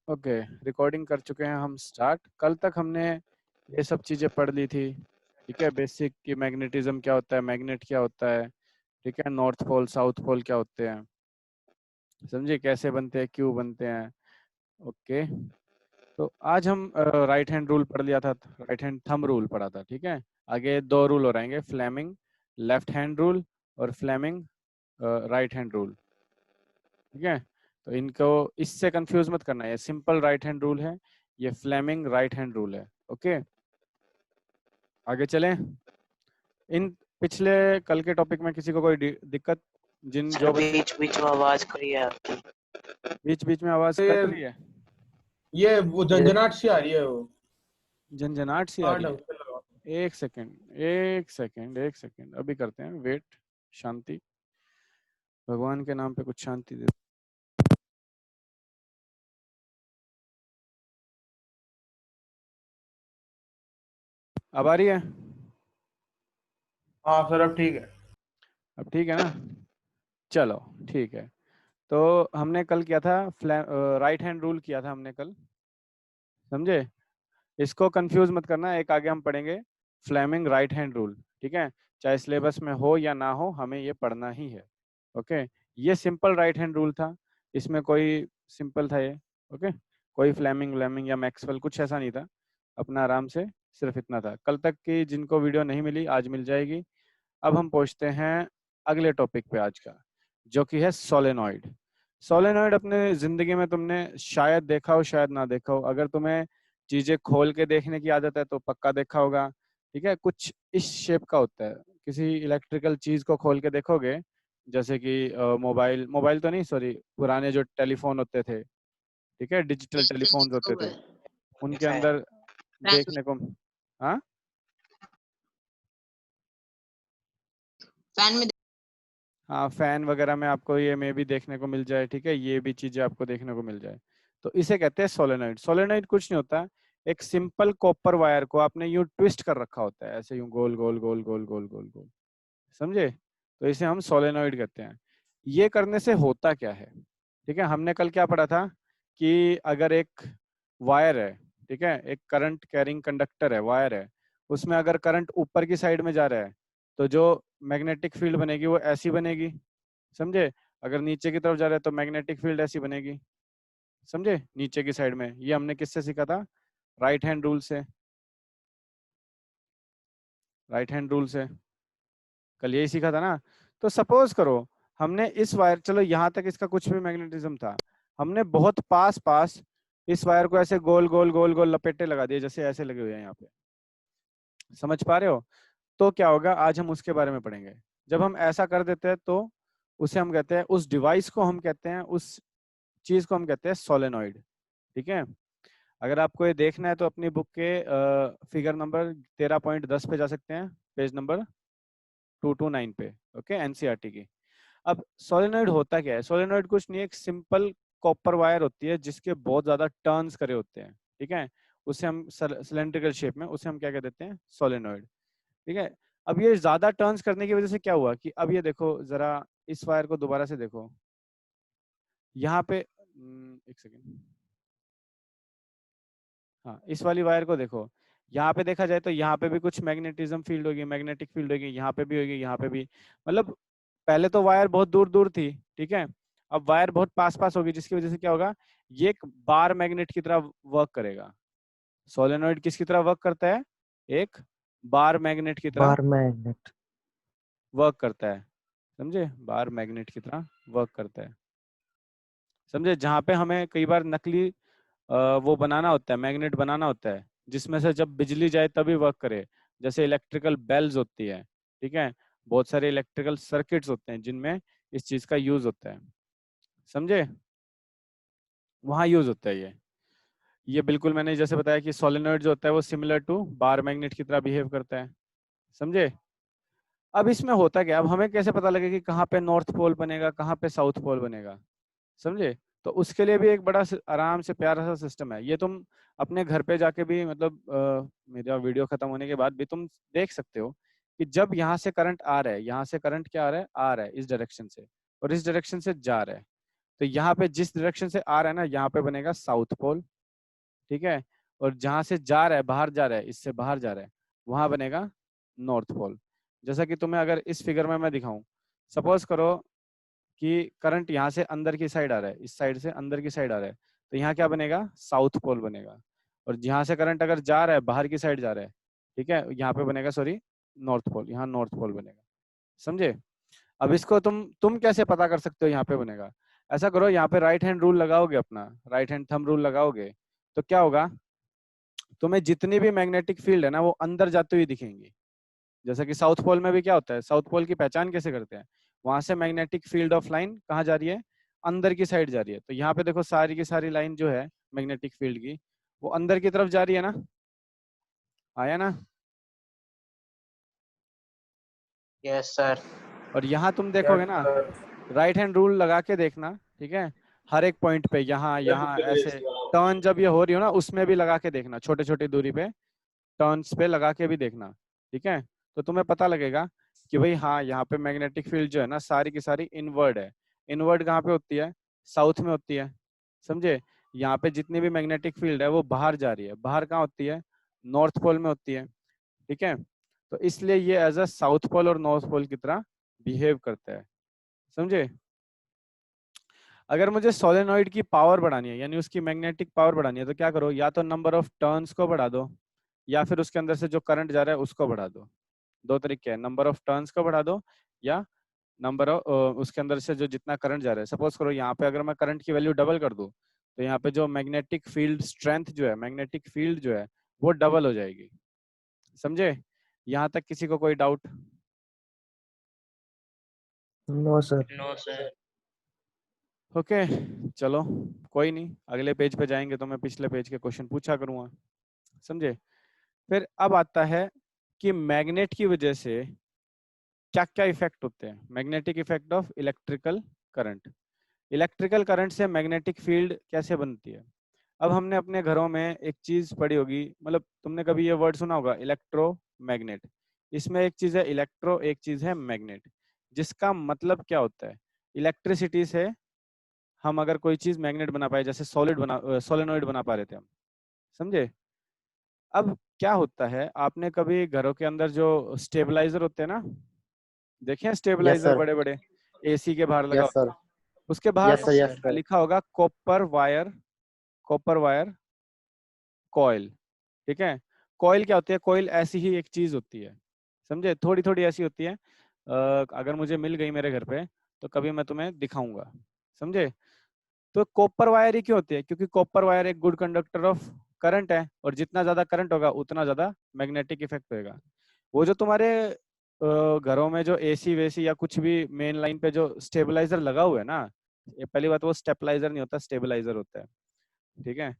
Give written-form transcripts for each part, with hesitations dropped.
Okay, recording कर चुके हैं हम स्टार्ट। कल तक हमने ये सब चीज़ें पढ़ ली थी, ठीक है। बेसिक कि मैग्नेटिज्म क्या होता है, मैग्नेट क्या होता है, ठीक है। नॉर्थ पोल साउथ पोल क्या होते हैं, समझे, कैसे बनते हैं, क्यों बनते हैं। ओके, तो आज हम राइट हैंड रूल पढ़ लिया था, राइट हैंड थंब रूल पढ़ा था, ठीक है। आगे दो रूल हो रहेंगे, फ्लेमिंग लेफ्ट हैंड रूल और फ्लेमिंग राइट हैंड रूल, ठीक है। तो इनको इससे कंफ्यूज मत करना, ये सिंपल राइट हैंड रूल है, ये फ्लेमिंग राइट हैंड रूल है। ओके, आगे चलें। इन पिछले कल के टॉपिक में किसी को कोई दिक्कत, जिन सर जो बीच बीच में आवाज करी है आपकी। बीच बीच में आवाज कट रही है, ये वो झंझनाहट सी आ रही है वो। झंझनाहट सी आ हाँ रही ढंग से लगाओ। है। एक सेकंड एक सेकंड एक सेकंड, अभी करते हैं, वेट, शांति, भगवान के नाम पे कुछ शांति दे। अब आ रही है? हाँ सर अब ठीक है। अब ठीक है ना, चलो ठीक है। तो हमने कल किया था राइट हैंड रूल किया था हमने कल, समझे। इसको कंफ्यूज मत करना, एक आगे हम पढ़ेंगे फ्लेमिंग राइट हैंड रूल, ठीक है। चाहे सिलेबस में हो या ना हो, हमें ये पढ़ना ही है। ओके, ये सिंपल राइट हैंड रूल था, इसमें कोई सिंपल था ये। ओके, कोई फ्लेमिंग व्लेमिंग या मैक्सवेल कुछ ऐसा नहीं था, अपना आराम से सिर्फ इतना था। कल तक की जिनको वीडियो नहीं मिली आज मिल जाएगी। अब हम पहुंचते हैं अगले टॉपिक पे आज का, जो कि है सोलेनॉइड। सोलेनॉइड अपने जिंदगी में तुमने शायद देखा हो, शायद ना देखा हो। अगर तुम्हें चीजें खोल के देखने की आदत है तो पक्का देखा होगा, ठीक है। कुछ इस शेप का होता है, किसी इलेक्ट्रिकल चीज को खोल के देखोगे, जैसे कि मोबाइल, मोबाइल तो नहीं सॉरी, पुराने जो टेलीफोन होते थे, ठीक है, डिजिटल टेलीफोन्स होते थे, उनके अंदर देखने को, हाँ फैन में हाँ, फैन वगैरह में आपको ये में भी देखने को मिल जाए, ठीक है, ये भी चीजें आपको देखने को मिल जाए, तो इसे कहते हैं सोलेनॉइड। सोलेनॉइड कुछ नहीं होता, एक सिंपल कॉपर वायर को आपने यूं ट्विस्ट कर रखा होता है, ऐसे यूं गोल गोल गोल गोल गोल गोल गोल, समझे। तो इसे हम सोलेनॉइड कहते हैं। ये करने से होता क्या है, ठीक है। हमने कल क्या पढ़ा था कि अगर एक वायर है, ठीक है, एक करंट कैरिंग कंडक्टर है, वायर है, उसमें अगर करंट ऊपर की साइड में जा रहा है तो जो मैग्नेटिक फील्ड बनेगी वो ऐसी बनेगी, समझे। अगर नीचे की तरफ जा रहा है तो मैग्नेटिक फील्ड ऐसी बनेगी, समझे, नीचे की साइड में। ये हमने किससे सीखा था? राइट हैंड रूल से, राइट हैंड रूल से कल यही सीखा था ना। तो सपोज करो हमने इस वायर, चलो यहाँ तक इसका कुछ भी मैग्नेटिज्म था, हमने बहुत पास पास इस वायर को ऐसे गोल गोल गोल गोल लपेटे लगा दिए, जैसे ऐसे लगे हुए हैं यहाँ पे, समझ पा रहे हो। तो क्या होगा, आज हम उसके बारे में पढ़ेंगे। जब हम ऐसा कर देते हैं तो उसे हम कहते हैं, उस डिवाइस को हम कहते हैं, उस चीज को हम कहते हैं सोलेनॉइड, ठीक है। अगर आपको ये देखना है तो अपनी बुक के फिगर नंबर 13.10 पे जा सकते हैं, पेज नंबर 229 पे, ओके, एनसीईआरटी की। अब सोलेनॉइड होता क्या है? सोलेनॉइड कुछ नहीं, एक सिंपल कॉपर वायर होती है जिसके बहुत ज्यादा टर्न्स करे होते हैं, ठीक है। उसे हम सिलेंड्रिकल शेप में, उसे हम क्या कह देते हैं? सोलेनॉइड, ठीक है। अब ये ज्यादा टर्न्स करने की वजह से क्या हुआ कि अब ये देखो जरा, इस वायर को दोबारा से देखो, यहाँ पे एक सेकेंड, हाँ, इस वाली वायर को देखो, यहाँ पे देखा जाए तो यहाँ पे भी कुछ मैग्नेटिज्म फील्ड होगी, मैग्नेटिक फील्ड होगी, यहाँ पे भी होगी, यहाँ पे भी, मतलब पहले तो वायर बहुत दूर दूर थी, ठीक है, अब वायर बहुत पास पास होगी, जिसकी वजह से क्या होगा, ये एक बार मैग्नेट की तरह वर्क करेगा। सोलेनॉइड किसकी तरह वर्क करता है? एक बार मैग्नेट की तरह बार मैग्नेट। वर्क करता है, समझे, बार मैग्नेट की तरह वर्क करता है, समझे। जहाँ पे हमें कई बार नकली वो बनाना होता है, मैग्नेट बनाना होता है, जिसमें से जब बिजली जाए तभी वर्क करे, जैसे इलेक्ट्रिकल बेल्स होती है, ठीक है, बहुत सारे इलेक्ट्रिकल सर्किट्स होते हैं जिनमें इस चीज का यूज होता है, समझे, वहां यूज होता है ये बिल्कुल मैंने जैसे बताया कि सोलेनॉइड जो होता है वो सिमिलर टू बार मैग्नेट की तरह बिहेव करता है, समझे। अब इसमें होता क्या, अब हमें कैसे पता लगेगा कि कहाँ पे नॉर्थ पोल बनेगा, कहाँ पे साउथ पोल बनेगा, समझे। तो उसके लिए भी एक बड़ा आराम से प्यारा सा सिस्टम है, ये तुम अपने घर पे जाके भी, मतलब मेरा वीडियो खत्म होने के बाद भी तुम देख सकते हो कि जब यहाँ से करंट आ रहा है, यहाँ से करंट क्या आ रहा है, आ रहा है इस डायरेक्शन से, और इस डायरेक्शन से जा रहा है, तो यहाँ पे जिस डायरेक्शन से आ रहा है ना, यहाँ पे बनेगा साउथ पोल, ठीक है। और जहां से जा रहा है, बाहर जा रहा है, इससे बाहर जा रहा है, वहां बनेगा नॉर्थ पोल। जैसा कि तुम्हें अगर इस फिगर में मैं दिखाऊं, सपोज करो कि करंट यहाँ से अंदर की साइड आ रहा है, इस साइड से अंदर की साइड आ रहा है, तो यहाँ क्या बनेगा, साउथ पोल बनेगा। और यहाँ से करंट अगर जा रहा है, बाहर की साइड जा रहा है, ठीक है, यहाँ पे बनेगा, सॉरी, नॉर्थ पोल, यहाँ नॉर्थ पोल बनेगा। समझे? अब इसको तुम कैसे पता कर सकते हो यहाँ पे बनेगा? ऐसा करो, यहाँ पे राइट हैंड रूल लगाओगे, अपना राइट हैंड थंब रूल लगाओगे, तो क्या होगा, तुम्हें जितनी भी मैग्नेटिक फील्ड है ना, वो अंदर जाती हुई दिखेंगी। जैसे कि साउथ पोल में भी क्या होता है, साउथ पोल की पहचान कैसे करते हैं, वहां से मैग्नेटिक फील्ड ऑफ लाइन कहाँ जा रही है, अंदर की साइड जा रही है। तो यहाँ पे देखो, सारी की सारी लाइन जो है मैग्नेटिक फील्ड की, वो अंदर की तरफ जा रही है ना, आया ना? Yes sir. और यहाँ तुम देखोगे ना, राइट हैंड रूल लगा के देखना, ठीक है, हर एक पॉइंट पे, यहाँ यहाँ ऐसे टर्न जब ये हो रही हो ना, उसमें भी लगा के देखना, छोटे छोटे दूरी पे टर्न्स पे लगा के भी देखना, ठीक है। तो तुम्हें पता लगेगा कि भाई हाँ, यहाँ पे मैग्नेटिक फील्ड जो है ना, सारी की सारी इनवर्ड है। इनवर्ड कहाँ पे होती है, साउथ में होती है, समझे। यहाँ पे जितनी भी मैग्नेटिक फील्ड है वो बाहर जा रही है, बाहर कहाँ होती है, नॉर्थ पोल में होती है, ठीक है। तो इसलिए ये एज अ साउथ पोल और नॉर्थ पोल की तरह बिहेव करता है, समझे। अगर मुझे सोलेनॉइड की पावर बढ़ानी है, यानी उसकी मैग्नेटिक पावर बढ़ानी है, तो क्या करो, या तो नंबर ऑफ टर्न्स को बढ़ा दो, या फिर उसके अंदर से जो करंट जा रहा है उसको बढ़ा दो। दो तरीके हैं, नंबर ऑफ टर्न्स को बढ़ा दो, या नंबर ऑफ उसके अंदर से जो जितना करंट जा रहा है। सपोज करो यहाँ पे अगर मैं करंट की वैल्यू डबल कर दूं, तो यहाँ पे जो मैग्नेटिक फील्ड स्ट्रेंथ जो है, मैग्नेटिक फील्ड जो है, वो डबल हो जाएगी, समझे। यहाँ तक किसी को कोई doubt? No sir. No sir. Okay, चलो कोई नहीं, अगले पेज पे जाएंगे तो मैं पिछले पेज के क्वेश्चन पूछा करूंगा, समझे। फिर अब आता है कि मैग्नेट की वजह से क्या क्या इफेक्ट होते हैं, magnetic effect of electrical current. Electrical current से मैग्नेटिक फील्ड कैसे बनती है। अब हमने अपने घरों में एक चीज पढ़ी होगी, मतलब तुमने कभी ये वर्ड सुना होगा, इलेक्ट्रोमैग्नेट। इसमें एक चीज है इलेक्ट्रो, एक चीज है मैग्नेट, जिसका मतलब क्या होता है, इलेक्ट्रिसिटी से हम अगर कोई चीज मैग्नेट बना पाए, जैसे सोलेनॉइड बना पा रहे थे हम, समझे। अब क्या होता है, आपने कभी घरों के अंदर जो स्टेबलाइजर होते हैं ना, देखे हैं यस स्टेबलाइजर सर। बड़े बड़े, एसी के बाहर लगा यस होता सर। है, उसके बाहर yes sir. Yes sir. Sir. लिखा होगा copper wire, copper wire coil, ठीक है। कॉइल क्या होती है, कॉइल ऐसी ही एक चीज होती है, समझे, थोड़ी थोड़ी ऐसी होती है। अगर मुझे मिल गई मेरे घर पे तो कभी मैं तुम्हें दिखाऊंगा, समझे। तो कॉपर वायर ही क्यों होती है, क्योंकि कॉपर वायर एक गुड कंडक्टर ऑफ करंट है, और जितना ज्यादा करंट होगा उतना ज्यादा मैग्नेटिक इफेक्ट होगा। वो जो तुम्हारे घरों में जो एसी वेसी या कुछ भी मेन लाइन पे जो स्टेबलाइजर लगा हुआ है ना, ये पहली बात, वो स्टेबलाइजर नहीं होता, स्टेबलाइजर होता है, ठीक है।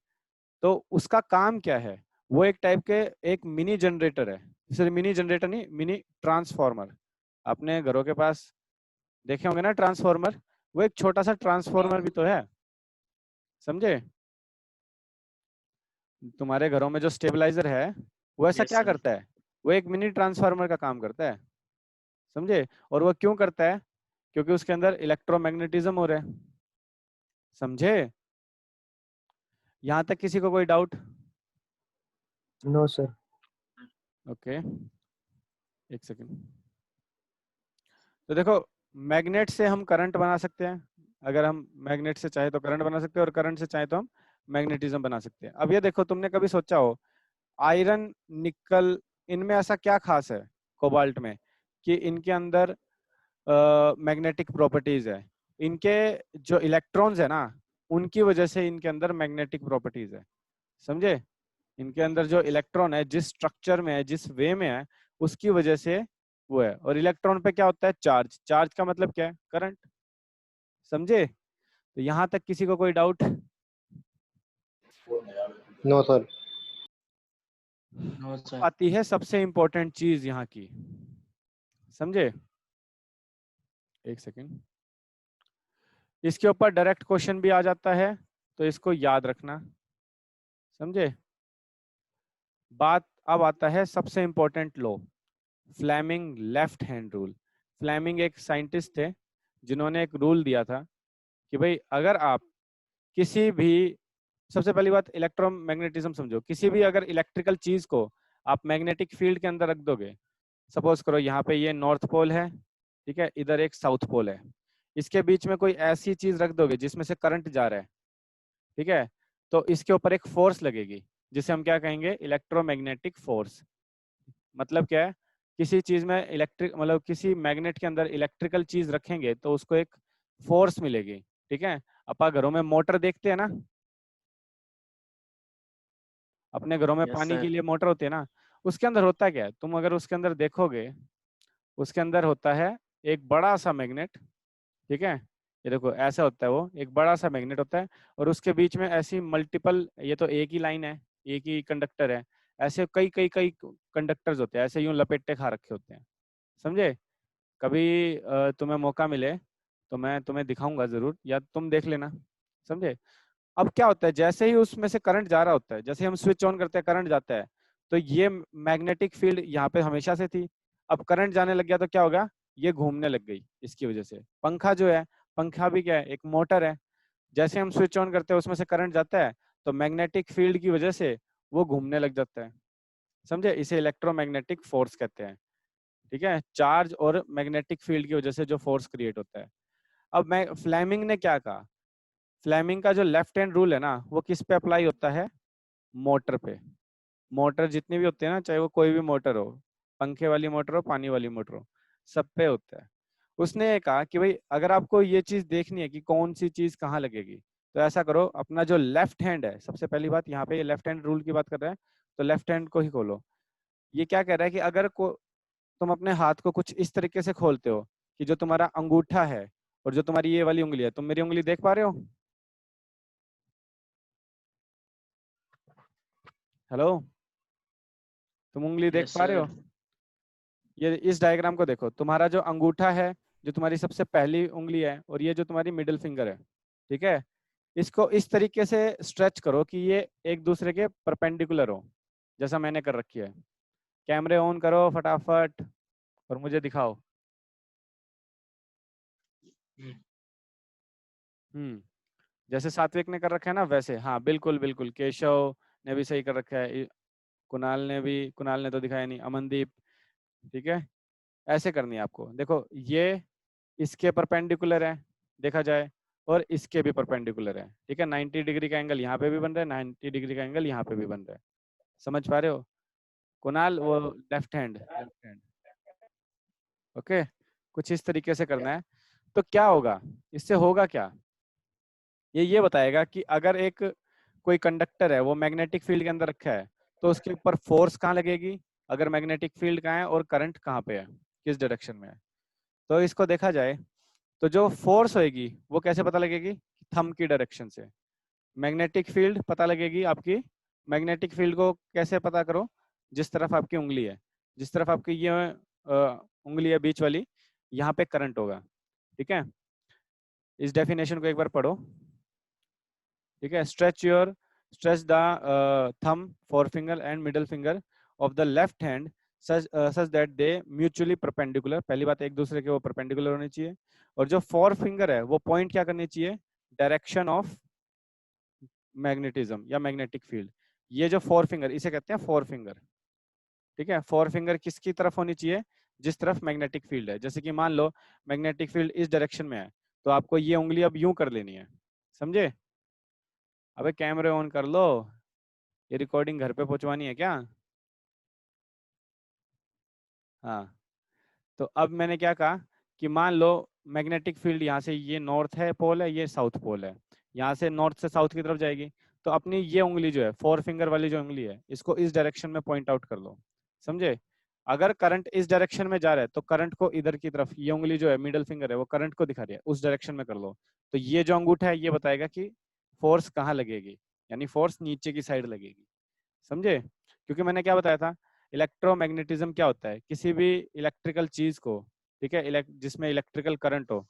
तो उसका काम क्या है, वो एक टाइप के एक मिनी जनरेटर है, सिर्फ मिनी जनरेटर नहीं, मिनी ट्रांसफॉर्मर। अपने घरों के पास देखे होंगे ना ट्रांसफॉर्मर, वो एक छोटा सा ट्रांसफॉर्मर भी तो है, समझे। तुम्हारे घरों में जो स्टेबलाइजर है, वो ऐसा यस क्या सर। करता है, वो एक मिनी ट्रांसफार्मर का काम करता है, समझे। और वो क्यों करता है, क्योंकि उसके अंदर इलेक्ट्रोमैग्नेटिज्म हो रहा है, समझे। यहां तक किसी को कोई डाउट? No sir. ओके, एक सेकेंड। तो देखो, मैग्नेट से हम करंट बना सकते हैं, अगर हम मैग्नेट से चाहे तो करंट बना सकते हैं, और करंट से चाहे तो हम मैग्नेटिज्म बना सकते हैं। अब ये देखो, तुमने कभी सोचा हो आयरन, निकल, इनमें ऐसा क्या खास है, कोबाल्ट में, कि इनके अंदर मैग्नेटिक प्रॉपर्टीज है। इनके जो इलेक्ट्रॉन्स है ना, उनकी वजह से इनके अंदर मैग्नेटिक प्रॉपर्टीज है, समझे। इनके अंदर जो इलेक्ट्रॉन है, जिस स्ट्रक्चर में है, जिस वे में है, उसकी वजह से वो है। और इलेक्ट्रॉन पे क्या होता है, चार्ज। चार्ज का मतलब क्या है, करंट, समझे। तो यहां तक किसी को कोई doubt? No sir. No sir. आती है सबसे इंपॉर्टेंट चीज यहाँ की, समझे। एक सेकेंड, इसके ऊपर डायरेक्ट क्वेश्चन भी आ जाता है, तो इसको याद रखना, समझे। बात अब आता है सबसे important law, Fleming left hand rule. Fleming एक साइंटिस्ट थे जिन्होंने एक रूल दिया था कि भाई अगर आप किसी भी, सबसे पहली बात इलेक्ट्रोमैग्नेटिज्म समझो, किसी भी अगर इलेक्ट्रिकल चीज को आप मैग्नेटिक फील्ड के अंदर रख दोगे, सपोज करो यहाँ पे ये नॉर्थ पोल है, ठीक है, इधर एक साउथ पोल है, इसके बीच में कोई ऐसी चीज रख दोगे जिसमें से करंट जा रहा है, ठीक है, तो इसके ऊपर एक फोर्स लगेगी जिसे हम क्या कहेंगे, इलेक्ट्रोमैग्नेटिक फोर्स। मतलब क्या है, किसी चीज में इलेक्ट्रिक, मतलब किसी मैग्नेट के अंदर इलेक्ट्रिकल चीज रखेंगे तो उसको एक फोर्स मिलेगी, ठीक है। अपन घरों में मोटर देखते हैं ना, अपने घरों में यस पानी के सर। लिए मोटर होती है ना, उसके अंदर होता क्या है, तुम अगर उसके अंदर देखोगे, उसके अंदर होता है एक बड़ा सा मैग्नेट, ठीक है, ये देखो ऐसा होता है, वो एक बड़ा सा मैग्नेट होता है, और उसके बीच में ऐसी मल्टीपल, ये तो एक ही लाइन है, एक ही कंडक्टर है, ऐसे कई कई कई कंडक्टर्स होते हैं, ऐसे यूं लपेटे खा रखे होते हैं, समझे। कभी तुम्हें मौका मिले तो मैं तुम्हें दिखाऊंगा जरूर, या तुम देख लेना, समझे। अब क्या होता है, जैसे ही उसमें से करंट जा रहा होता है, जैसे हम स्विच ऑन करते हैं करंट जाता है, तो ये मैग्नेटिक फील्ड यहाँ पे हमेशा से थी, अब करंट जाने लग गया तो क्या होगा, ये घूमने लग गई इसकी वजह से। पंखा जो है, पंखा भी क्या है, एक मोटर है, जैसे हम स्विच ऑन करते हैं उसमें से करंट जाता है, तो मैग्नेटिक फील्ड की वजह से वो घूमने लग जाता है, समझे। इसे इलेक्ट्रोमैग्नेटिक फोर्स कहते हैं, ठीक है, चार्ज और मैग्नेटिक फील्ड की वजह से जो फोर्स क्रिएट होता है। अब मैं, फ्लेमिंग ने क्या कहा, फ्लेमिंग का जो लेफ्ट हैंड रूल है ना, वो किस पे अप्लाई होता है, मोटर पे। मोटर जितनी भी होती है ना, चाहे वो कोई भी मोटर हो, पंखे वाली मोटर हो, पानी वाली मोटर हो, सब पे होता है। उसने ये कहा कि भाई अगर आपको ये चीज देखनी है कि कौन सी चीज कहाँ लगेगी, तो ऐसा करो, अपना जो लेफ्ट हैंड है, सबसे पहली बात यहाँ पे लेफ्ट हैंड रूल की बात कर रहे हैं, तो लेफ्ट हैंड को ही खोलो। ये क्या कह रहा है कि अगर तुम अपने हाथ को कुछ इस तरीके से खोलते हो कि जो तुम्हारा अंगूठा है और जो तुम्हारी ये वाली उंगली है, तुम मेरी उंगली देख पा रहे हो, हेलो, तुम उंगली देख यस पा रहे हो। सर। ये इस डायग्राम को देखो, तुम्हारा जो अंगूठा है, जो तुम्हारी सबसे पहली उंगली है, और ये जो तुम्हारी मिडिल फिंगर है, ठीक है, इसको इस तरीके से स्ट्रेच करो कि ये एक दूसरे के परपेंडिकुलर हो, जैसा मैंने कर रखी है। कैमरे ऑन करो फटाफट और मुझे दिखाओ। जैसे सात्विक ने कर रखा है ना, वैसे, हाँ बिल्कुल बिल्कुल, केशव ने भी सही कर रखा है, कुणाल ने भी, कुणाल ने तो दिखाया नहीं, अमनदीप, ठीक है, ऐसे करनी है आपको। देखो ये इसके परपेंडिकुलर है देखा जाए, और इसके भी परपेंडिकुलर है, ठीक है, 90 डिग्री का एंगल यहाँ पे भी बन रहा है, 90 डिग्री का एंगल यहाँ पे भी बन रहा है, समझ पा रहे हो कुणाल, वो left hand, left hand, okay, कुछ इस तरीके से करना है। तो क्या होगा, इससे होगा क्या, ये बताएगा कि अगर एक कोई कंडक्टर है, वो मैग्नेटिक फील्ड के अंदर रखा है, तो उसके ऊपर फोर्स कहाँ लगेगी, अगर मैग्नेटिक फील्ड कहाँ है और करंट कहाँ पे है, किस डायरेक्शन में है। तो इसको देखा जाए तो जो फोर्स होगी वो कैसे पता लगेगी, थंब की डायरेक्शन से। मैग्नेटिक फील्ड पता लगेगी आपकी, मैग्नेटिक फील्ड को कैसे पता करो, जिस तरफ आपकी उंगली है, जिस तरफ आपकी ये उंगली है बीच वाली, यहाँ पे करंट होगा, ठीक है। इस डेफिनेशन को एक बार पढ़ो, ठीक है, stretch the thumb, forefinger and middle finger of the left hand such that they mutually perpendicular, पहली बात एक दूसरे के वो परपेंडिकुलर होने चाहिए, और जो फोर फिंगर है वो पॉइंट क्या करनी चाहिए, डायरेक्शन ऑफ मैग्नेटिज्म या मैग्नेटिक फील्ड। ये जो फोर फिंगर, इसे कहते हैं फोर फिंगर, ठीक है, फोर फिंगर किसकी तरफ होनी चाहिए, जिस तरफ मैग्नेटिक फील्ड है। जैसे कि मान लो मैग्नेटिक फील्ड इस डायरेक्शन में है, तो आपको ये उंगली अब यूं कर लेनी है, समझे। अबे कैमरे ऑन कर लो, ये रिकॉर्डिंग घर पे पहुंचवानी है क्या। हाँ, तो अब मैंने क्या कहा कि मान लो मैग्नेटिक फील्ड यहाँ से, ये नॉर्थ है पोल है, ये साउथ पोल है, यहाँ से नॉर्थ से साउथ की तरफ जाएगी, तो अपनी ये उंगली जो है, फोर फिंगर वाली जो उंगली है, इसको इस डायरेक्शन में पॉइंट आउट कर लो, समझे। अगर करंट इस डायरेक्शन में जा रहा है तो करंट को इधर की तरफ, ये उंगली जो है मिडल फिंगर है वो करंट को दिखा रही है, उस डायरेक्शन में कर लो। तो ये जो अंगूठा है ये बताएगा कि फोर्स कहाँ लगेगी, यानी फोर्स नीचे की साइड लगेगी, समझे। क्योंकि मैंने क्या बताया था, इलेक्ट्रोमैग्नेटिज्म क्या होता है, किसी भी इलेक्ट्रिकल चीज को, ठीक है, जिसमें इलेक्ट्रिकल करंट हो,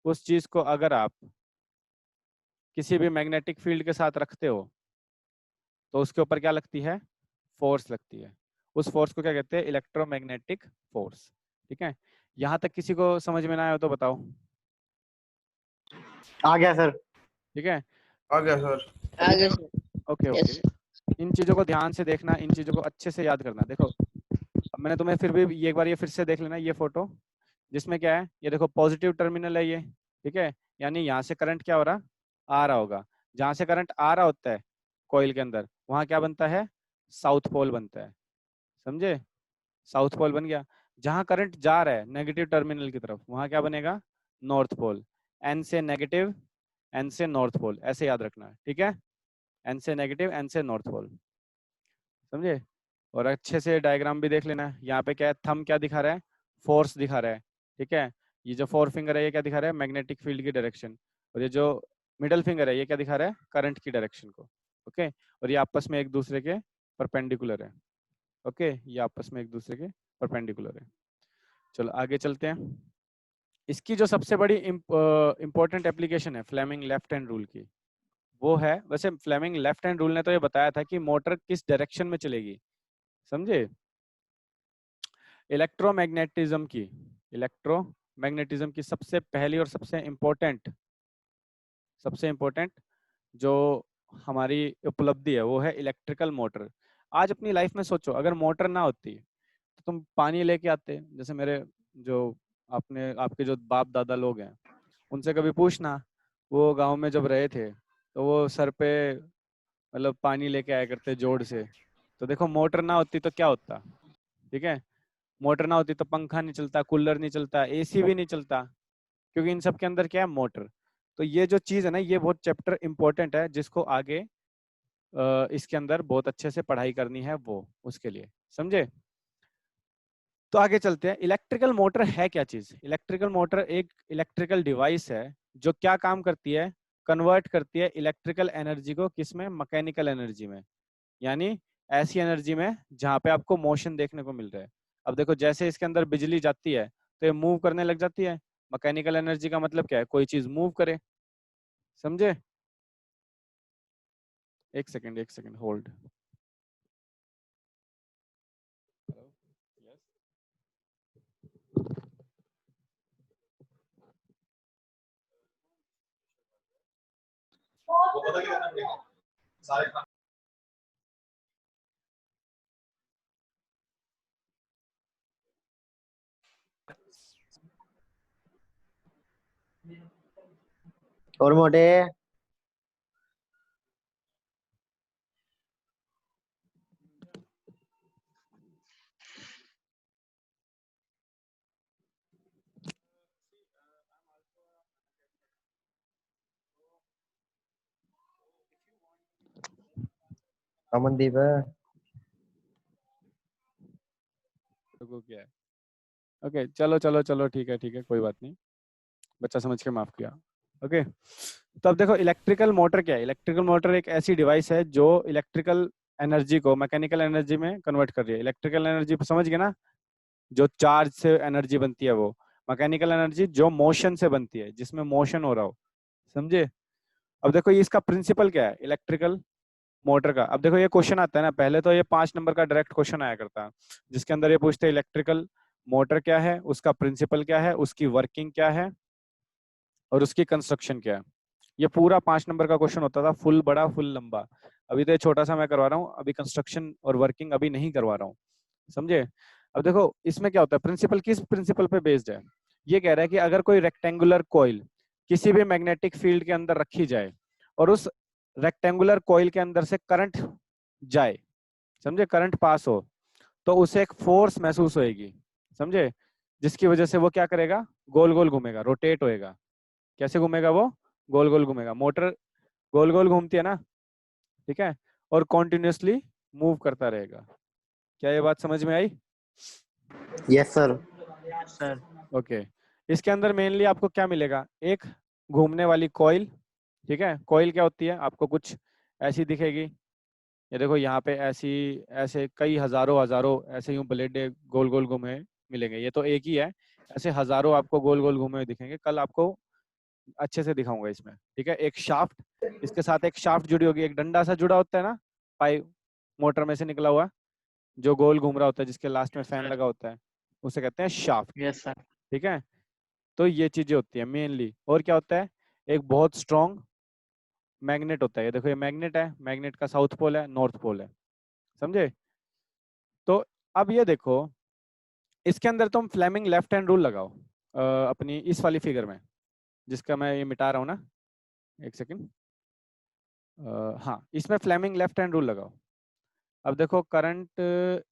उस चीज को अगर आप किसी भी मैग्नेटिक फील्ड के साथ रखते हो, तो उसके ऊपर क्या लगती है, फोर्स लगती है। उस फोर्स को क्या कहते हैं, इलेक्ट्रोमैग्नेटिक फोर्स, ठीक है। यहाँ तक किसी को समझ में ना आया हो तो बताओ। आ गया सर। ठीक है, आ गया सर। आगे सर। Okay Yes. ओके। इन चीजों को ध्यान से देखना, इन चीजों को अच्छे से याद करना। देखो अब मैंने तुम्हें फिर भी एक बार ये फिर से देख लेना, ये फोटो जिसमें क्या है, ये देखो पॉजिटिव टर्मिनल है ये, ठीक है, यानी यहाँ से करंट क्या हो रहा, आ रहा होगा। जहाँ से करंट आ रहा होता है कॉइल के अंदर, वहां क्या बनता है, साउथ पोल बनता है, समझे, साउथ पोल बन गया। जहां करंट जा रहा है नेगेटिव टर्मिनल की तरफ, वहां क्या बनेगा, नॉर्थ पोल। एन से नेगेटिव, एन से नॉर्थ पोल, ऐसे याद रखना, ठीक है, एन से नेगेटिव, एन से नॉर्थ पोल, समझे। और अच्छे से डायग्राम भी देख लेना। यहाँ पे क्या है, थंब क्या दिखा रहा है, फोर्स दिखा रहा है, ठीक है। ये जो फोर फिंगर है ये क्या दिखा रहा है, मैग्नेटिक फील्ड की डायरेक्शन। और ये जो मिडल फिंगर है ये क्या दिखा रहा है, करंट की डायरेक्शन को, ओके। और ये आपस में एक दूसरे के परपेंडिकुलर है, ओके, ये आपस में एक दूसरे के परपेंडिकुलर है। चलो आगे चलते हैं। इसकी जो सबसे बड़ी इंपॉर्टेंट एप्लीकेशन है फ्लेमिंग लेफ्ट हैंड रूल की, वो है, वैसे फ्लेमिंग लेफ्ट हैंड रूल ने तो ये बताया था कि मोटर किस डायरेक्शन में चलेगी, समझे। इलेक्ट्रोमैग्नेटिज्म की सबसे पहली और सबसे इम्पोर्टेंट जो हमारी उपलब्धि है वो है इलेक्ट्रिकल मोटर। आज अपनी लाइफ में सोचो, अगर मोटर ना होती तो तुम पानी लेके आते, जैसे मेरे जो आपके जो बाप दादा लोग हैं उनसे कभी पूछना, वो गांव में जब रहे थे तो वो सर पे मतलब पानी लेके आया करते जोड़ से। तो देखो मोटर ना होती तो क्या होता, ठीक है, मोटर ना होती तो पंखा नहीं चलता, कूलर नहीं चलता, एसी भी नहीं चलता, क्योंकि इन सब के अंदर क्या है, मोटर। तो ये जो चीज है ना, ये बहुत चैप्टर इंपॉर्टेंट है, जिसको आगे इसके अंदर बहुत अच्छे से पढ़ाई करनी है, वो उसके लिए, समझे। तो आगे चलते हैं। इलेक्ट्रिकल मोटर है क्या चीज, इलेक्ट्रिकल मोटर एक इलेक्ट्रिकल डिवाइस है जो क्या काम करती है, कन्वर्ट करती है इलेक्ट्रिकल एनर्जी को किसमें, मैकेनिकल एनर्जी में, यानी ऐसी एनर्जी में जहां पे आपको मोशन देखने को मिल रहा है। अब देखो जैसे इसके अंदर बिजली जाती है तो ये मूव करने लग जाती है। मैकेनिकल एनर्जी का मतलब क्या है, कोई चीज मूव करे, समझे। एक सेकंड होल्ड। और मोटे अमनदीप है। को क्या है, ओके चलो ठीक है कोई बात नहीं, बच्चा समझ के माफ किया, ओके। तो अब देखो इलेक्ट्रिकल मोटर क्या है, इलेक्ट्रिकल मोटर एक ऐसी डिवाइस है जो इलेक्ट्रिकल एनर्जी को मैकेनिकल एनर्जी में कन्वर्ट कर रही है। इलेक्ट्रिकल एनर्जी समझ गए ना, जो चार्ज से एनर्जी बनती है वो, मैकेनिकल एनर्जी जो मोशन से बनती है, जिसमें मोशन हो रहा हो, समझे। अब देखो ये इसका प्रिंसिपल क्या है इलेक्ट्रिकल मोटर का। अब देखो ये क्वेश्चन आता है ना, पहले तो ये 5 नंबर का डायरेक्ट क्वेश्चन आया करता है जिसके अंदर ये पूछते हैं इलेक्ट्रिकल मोटर क्या है, उसका प्रिंसिपल क्या है, उसकी वर्किंग क्या है और उसकी कंस्ट्रक्शन क्या है। ये पूरा 5 नंबर का क्वेश्चन होता था, फुल बड़ा फुल लंबा। अभी तो ये छोटा सा मैं करवा रहा हूँ, अभी कंस्ट्रक्शन और वर्किंग अभी नहीं करवा रहा हूँ, समझे। अब देखो इसमें क्या होता है, प्रिंसिपल किस प्रिंसिपल पे बेस्ड है, ये कह रहा है कि अगर कोई रेक्टेंगुलर कॉइल किसी भी मैग्नेटिक फील्ड के अंदर रखी जाए और उस रेक्टेंगुलर कॉइल के अंदर से करंट जाए, समझे, करंट पास हो, तो उसे एक फोर्स महसूस होएगी, समझे, जिसकी वजह से वो क्या करेगा, गोल गोल घूमेगा, रोटेट होएगा। कैसे घूमेगा वो, गोल गोल घूमेगा। मोटर गोल गोल घूमती है ना, ठीक है, और कॉन्टिन्यूसली मूव करता रहेगा। क्या ये बात समझ में आई? Yes sir. सर। ओके। इसके अंदर मेनली आपको क्या मिलेगा, एक घूमने वाली कॉइल, ठीक है। कॉइल क्या होती है, आपको कुछ ऐसी दिखेगी, ये देखो यहाँ पे ऐसी, ऐसे कई हजारों हजारों ऐसे यूं ब्लेड गोल गोल घूमे मिलेंगे। ये तो एक ही है, ऐसे हजारों आपको गोल गोल घूमे हुए दिखेंगे। कल आपको अच्छे से दिखाऊंगा इसमें, ठीक है। एक शाफ्ट, इसके साथ एक शाफ्ट जुड़ी होगी, एक डंडा सा जुड़ा होता है ना, पाइप मोटर में से निकला हुआ, जो गोल घूम रहा होता है, जिसके लास्ट में फैन लगा होता है, उसे कहते हैं शाफ्ट, यस सर। ठीक है। तो ये चीजें होती है मेनली। और क्या होता है, एक बहुत स्ट्रॉन्ग मैग्नेट होता है। ये देखो ये मैग्नेट है, मैग्नेट का साउथ पोल है, नॉर्थ पोल है, समझे। तो अब ये देखो इसके अंदर तुम फ्लेमिंग लेफ्ट हैंड रूल लगाओ अपनी इस वाली फिगर में, जिसका मैं ये मिटा रहा हूँ ना, एक सेकंड। हाँ, इसमें फ्लेमिंग लेफ्ट हैंड रूल लगाओ। अब देखो करंट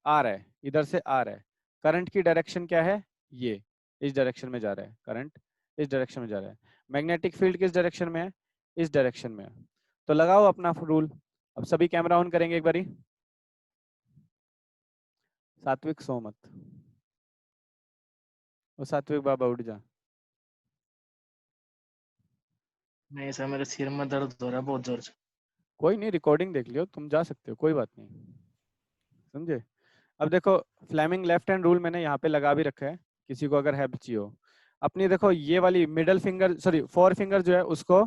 आ रहा है, इधर से आ रहा है, करंट की डायरेक्शन क्या है, ये इस डायरेक्शन में जा रहा है, करंट इस डायरेक्शन में जा रहा है। मैग्नेटिक फील्ड किस डायरेक्शन में है, इस डायरेक्शन में है। तो लगाओ अपना रूल। अब सभी कैमरा ऑन करेंगे एक बारी। सात्विक सो मत, वो सात्विक बाबा उठ जा। नहीं सर, मेरे सिर में दर्द हो रहा है बहुत जोर से। कोई नहीं, रिकॉर्डिंग देख लियो, तुम जा सकते हो, कोई बात नहीं, समझे। अब देखो फ्लेमिंग लेफ्ट हैंड रूल मैंने यहाँ पे लगा भी रखा है, किसी को अगर हेल्प चाहिए हो। अपनी देखो ये वाली middle finger, sorry four finger जो है उसको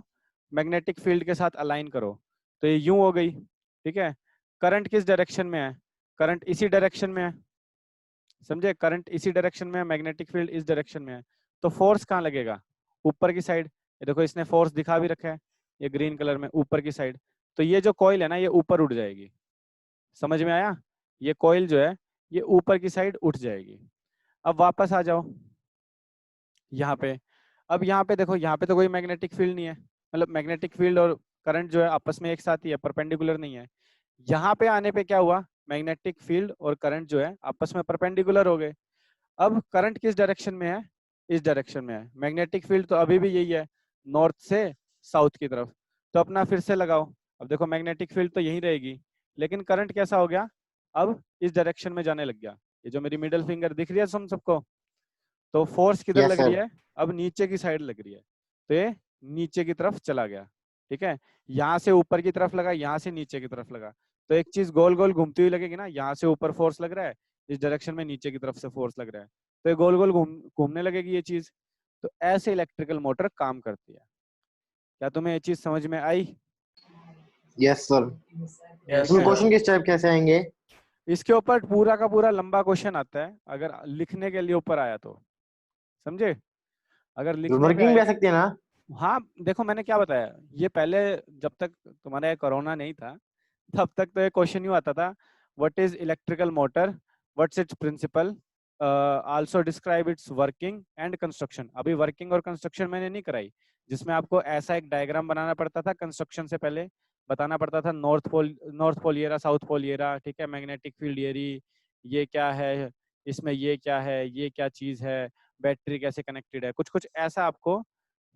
मैग्नेटिक फील्ड के साथ अलाइन करो, तो ये यूं हो गई, ठीक है। करंट किस डायरेक्शन में है, करंट इसी डायरेक्शन में है, समझे। करंट इसी डायरेक्शन में है, मैग्नेटिक फील्ड इस डायरेक्शन में है, तो फोर्स कहाँ लगेगा, ऊपर की साइड। ये देखो इसने फोर्स दिखा भी रखा है, ये ग्रीन कलर में, ऊपर की साइड। तो ये जो कॉइल है ना, ये ऊपर उठ जाएगी, समझ में आया। ये कॉइल जो है ये ऊपर की साइड उठ जाएगी। अब वापस आ जाओ यहाँ पे। अब यहाँ पे देखो, यहाँ पे तो कोई मैग्नेटिक फील्ड नहीं है, मतलब मैग्नेटिक फील्ड और करंट जो है आपस में एक साथ ही है, परपेंडिकुलर नहीं है। यहाँ पे आने पे क्या हुआ, मैग्नेटिक फील्ड और करंट जो है आपस में परपेंडिकुलर हो गए। अब करंट किस डायरेक्शन में है, इस डायरेक्शन में है। मैग्नेटिक फील्ड तो अभी भी यही है, नॉर्थ से साउथ की तरफ। तो अपना फिर से लगाओ। अब देखो मैग्नेटिक फील्ड तो यही रहेगी, लेकिन करंट कैसा हो गया, अब इस डायरेक्शन में जाने लग गया। ये जो मेरी मिडिल फिंगर दिख रही है तुम सबको, तो फोर्स किधर यस लग रही सर। है, अब नीचे की साइड लग रही है, तो ये नीचे की तरफ चला गया, ठीक है। यहाँ से ऊपर की तरफ लगा, यहाँ से नीचे की तरफ लगा, तो एक चीज गोल गोल घूमती हुई लगेगी ना, यहाँ से ऊपर फोर्स लग रहा है, इस डायरेक्शन में नीचे की तरफ से फोर्स लग रहा है, तो ये गोल गोल घूमने लगेगी ये चीज। तो ऐसे इलेक्ट्रिकल मोटर काम करती है। क्या तुम्हें ये चीज समझ में आई। Yes sir. यस इसमें Okay? Question sir. किस टाइप कैसे आएंगे? इसके ऊपर पूरा का पूरा लंबा क्वेश्चन आता है, अगर लिखने के लिए ऊपर आया तो, समझे। अगर लिखने पे वर्किंग भी आए, आ सकती है ना? हाँ देखो मैंने क्या बताया, ये पहले जब तक तुम्हारा कोरोना नहीं था तब तक तो ये क्वेश्चन यूं आता था, what is electrical motor, what's its principle, also describe its working and construction. अभी वर्किंग और कंस्ट्रक्शन मैंने नहीं कराई, जिसमें आपको ऐसा एक डायग्राम बनाना पड़ता था कंस्ट्रक्शन से पहले, बताना पड़ता था नॉर्थ पोल ये रहा, साउथ पोल ये रहा, ठीक है, मैग्नेटिक फील्ड ये रही, ये क्या है, इसमें ये क्या है, ये क्या चीज है, बैटरी कैसे कनेक्टेड है, कुछ कुछ ऐसा आपको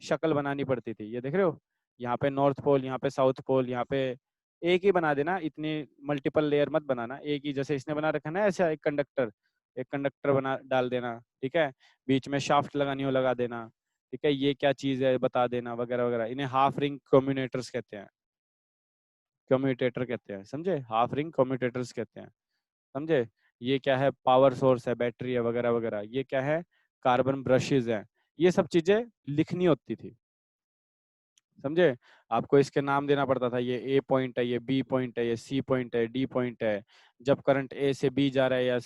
शक्ल बनानी पड़ती थी। ये देख रहे हो, यहाँ पे नॉर्थ पोल, यहाँ पे साउथ पोल, यहाँ पे एक ही बना देना, इतनी मल्टीपल लेयर मत बनाना, एक ही जैसे इसने बना रखा है ना, ऐसा एक कंडक्टर बना डाल देना, ठीक है, बीच में शाफ्ट लगानी हो लगा देना, ठीक है, ये क्या चीज है बता देना, वगैरह वगैरह। इन्हें हाफ रिंग कम्युनेटर्स कहते हैं, कम्यूटेटर कहते हैं, समझे, हाफ रिंग कम्यूटेटर्स कहते हैं, समझे। ये क्या है, पावर सोर्स है, बैटरी है, वगैरह वगैरह। ये क्या है, कार्बन ब्रशेज है। ये सब चीजें लिखनी होती थी, समझे। आपको इसके नाम देना पड़ता था, ये ए पॉइंट है, ये बी पॉइंट है, ये सी पॉइंट है, डी पॉइंट है। जब करंट ए से बी जा रहा है या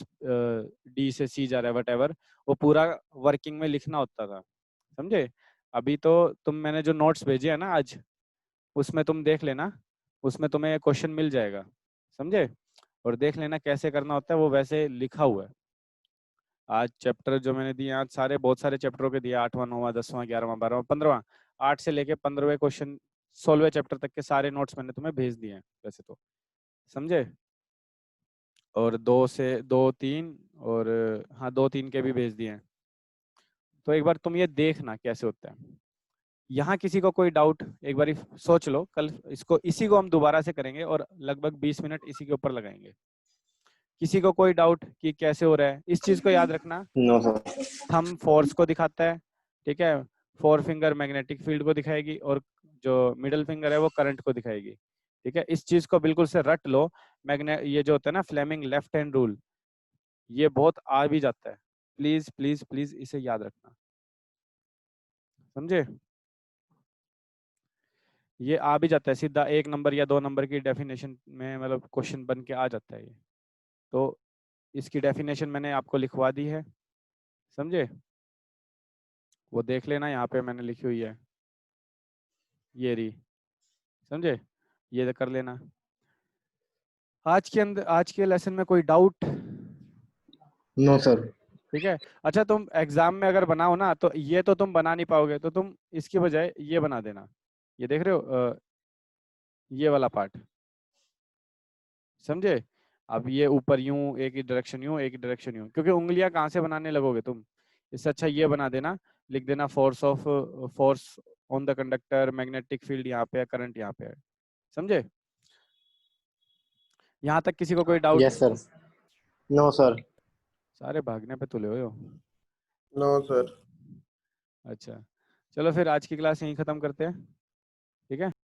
डी से सी जा रहा है, वट वो पूरा वर्किंग में लिखना होता था, समझे। अभी तो तुम, मैंने जो नोट्स भेजे है ना आज, उसमें तुम देख लेना, उसमें तुम्हें क्वेश्चन मिल जाएगा, समझे। और देख लेना कैसे करना होता है, वो वैसे लिखा हुआ है। आज चैप्टर जो मैंने दिए, आज सारे बहुत सारे चैप्टरों के दिए, 8वां 9वां 10वां 11वां 12वां 15वां, 8 से लेके 15वें क्वेश्चन 16वें चैप्टर तक के सारे नोट्स मैंने तुम्हें भेज दिए हैं वैसे तो, समझे। और 2 3 और हाँ 2 3 के भी भेज दिए हैं। तो एक बार तुम ये देखना कैसे होता है। यहाँ किसी को कोई डाउट, एक बार सोच लो, कल इसको इसी को हम दोबारा से करेंगे और लगभग 20 मिनट इसी के ऊपर लगाएंगे। किसी को कोई डाउट कि कैसे हो रहा है, इस चीज को याद रखना, नो सर। थंब फोर्स को दिखाता है, ठीक है, फोर फिंगर मैग्नेटिक फील्ड को दिखाएगी, और जो मिडिल फिंगर है वो करंट को दिखाएगी, ठीक है। इस चीज को बिल्कुल से रट लो। ये जो होता है ना फ्लेमिंग लेफ्ट हैंड रूल, ये बहुत आ भी जाता है, प्लीज प्लीज प्लीज इसे याद रखना, समझे। ये आ भी जाता है सीधा 1 नंबर या 2 नंबर की डेफिनेशन में, मतलब क्वेश्चन बन के आ जाता है ये। तो इसकी डेफिनेशन मैंने आपको लिखवा दी है, समझे, वो देख लेना, यहाँ पे मैंने लिखी हुई है। ये रही, समझे? ये कर लेना। आज के लेसन में कोई डाउट? No sir. ठीक है। अच्छा, तुम एग्जाम में अगर बनाओ ना तो ये तो तुम बना नहीं पाओगे, तो तुम इसकी बजाय ये बना देना। ये देख रहे हो ये वाला पार्ट, समझे? अब ये ऊपर यूं एक ही डायरेक्शन, यूं एक ही डायरेक्शन, यूं, क्योंकि उंगलियां कहाँ से बनाने लगोगे तुम? इससे अच्छा ये बना देना, लिख देना force on the conductor, magnetic field यहाँ पे है, करंट यहाँ पे है, समझे? यहाँ तक किसी को कोई doubt? Yes sir. No sir. सारे भागने पे तुले हुए हो। No sir. अच्छा, चलो फिर आज की क्लास यहीं खत्म करते हैं।